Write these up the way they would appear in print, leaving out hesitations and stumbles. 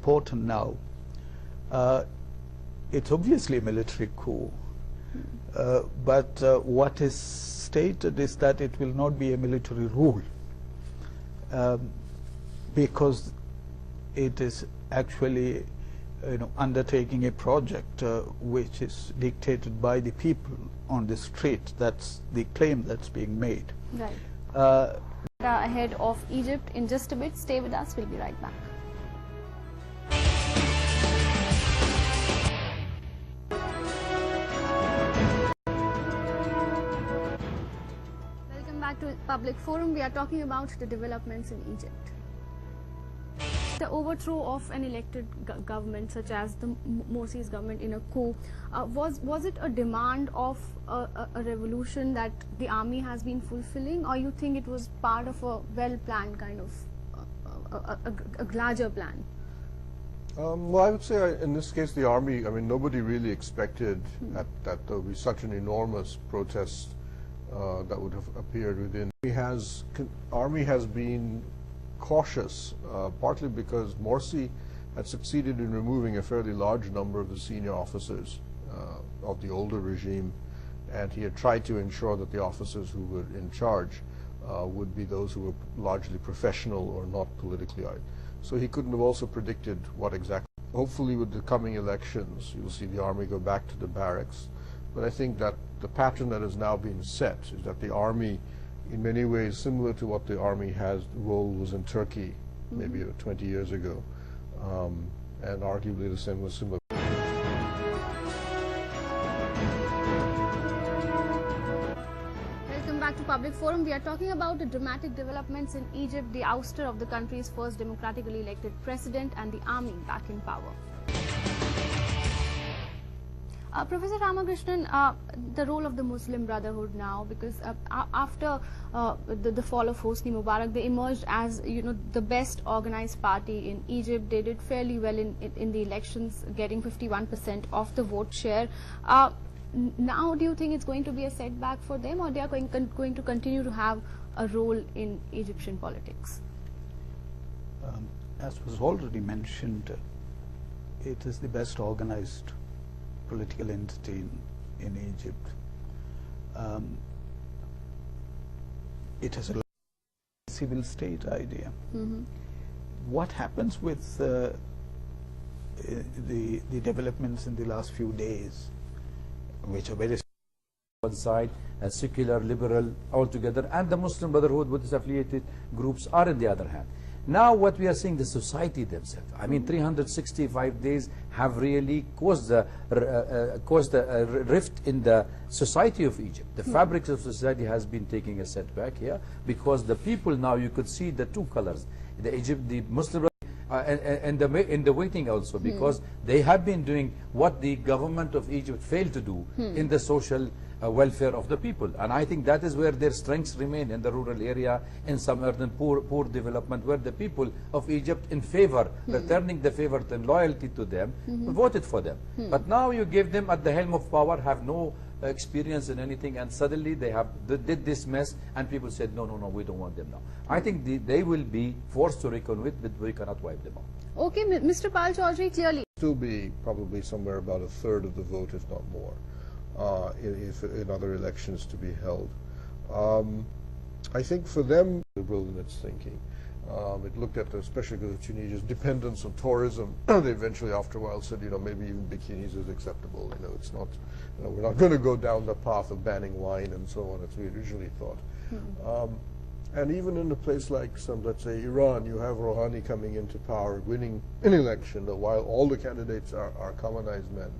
important now. It's obviously a military coup, but what is stated is that it will not be a military rule, because it is actually undertaking a project which is dictated by the people on the street. That's the claim that's being made. Right. Ahead of Egypt in just a bit. Stay with us. We'll be right back. Welcome back to Public Forum. We are talking about the developments in Egypt. The overthrow of an elected government such as the Morsi's government in a coup, was it a demand of a revolution that the army has been fulfilling, or you think it was part of a well-planned kind of a larger plan? Well, I would say in this case the army, I mean, nobody really expected that there would be such an enormous protest that would have appeared within. Army has been cautious, partly because Morsi had succeeded in removing a fairly large number of the senior officers of the older regime, and he had tried to ensure that the officers who were in charge would be those who were largely professional or not politically. So he couldn't have also predicted what exactly. Hopefully with the coming elections you'll see the army go back to the barracks, but I think that the pattern that has now been set is that the army, in many ways similar to what the army role was in Turkey maybe 20 years ago, and arguably the same was similar. Welcome back to Public Forum. We are talking about the dramatic developments in Egypt, the ouster of the country's first democratically elected president, and the army back in power. Professor Ramakrishnan, the role of the Muslim Brotherhood now, because after the fall of Hosni Mubarak, they emerged as the best organized party in Egypt. They did fairly well in the elections, getting 51% of the vote share. Now, do you think it's going to be a setback for them, or they are going to continue to have a role in Egyptian politics? As was already mentioned, it is the best organized political entity in Egypt. It has a civil state idea. What happens with the developments in the last few days, which are very one side, a secular, liberal altogether, and the Muslim Brotherhood with its affiliated groups are on the other hand. Now what we are seeing, the society themselves, I mean 365 days have really caused a rift in the society of Egypt. The fabric of society has been taking a setback here, because the people now, you could see the two colors, the Muslim and in the waiting also, because they have been doing what the government of Egypt failed to do in the social welfare of the people. And I think that is where their strengths remain, in the rural area, in some urban poor development, where the people of Egypt in favor, returning the favor and loyalty to them, voted for them. But now you give them at the helm of power, have no experience in anything, and suddenly they did this mess, and people said, no, we don't want them now. I think they will be forced to reckon with, but we cannot wipe them out. Okay, Mr. Pal Chaudhry, clearly. Still be probably somewhere about a third of the vote, if not more, if in other elections to be held. I think for them, liberal in its thinking. It looked at, especially because of Tunisia's dependence on tourism. They eventually, after a while, said, maybe even bikinis is acceptable. It's not, we're not going to go down the path of banning wine and so on, as we originally thought. And even in a place like let's say Iran, you have Rouhani coming into power, winning an election, while all the candidates are communist men.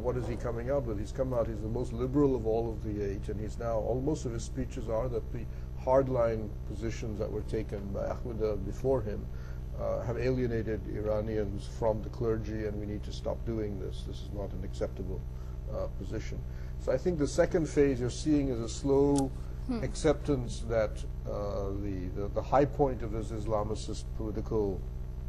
What is he coming out with? He's the most liberal of all of the 8, and he's now, most of his speeches are that the hardline positions that were taken by Ahmed before him have alienated Iranians from the clergy, and we need to stop doing this. This is not an acceptable position. So I think the second phase you're seeing is a slow acceptance that the high point of this Islamicist political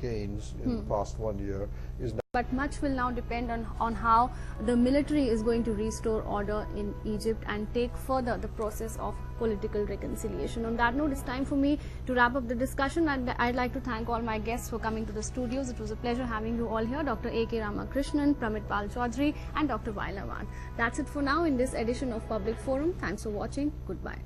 gains in the past 1 year is now But much will now depend on how the military is going to restore order in Egypt and take further the process of political reconciliation. On that note, it's time for me to wrap up the discussion, and I'd like to thank all my guests for coming to the studios. It was a pleasure having you all here, Dr. A.K. Ramakrishnan, Pramit Pal Chaudhary, and Dr. Vail Awad. That's it for now in this edition of Public Forum. Thanks for watching. Goodbye.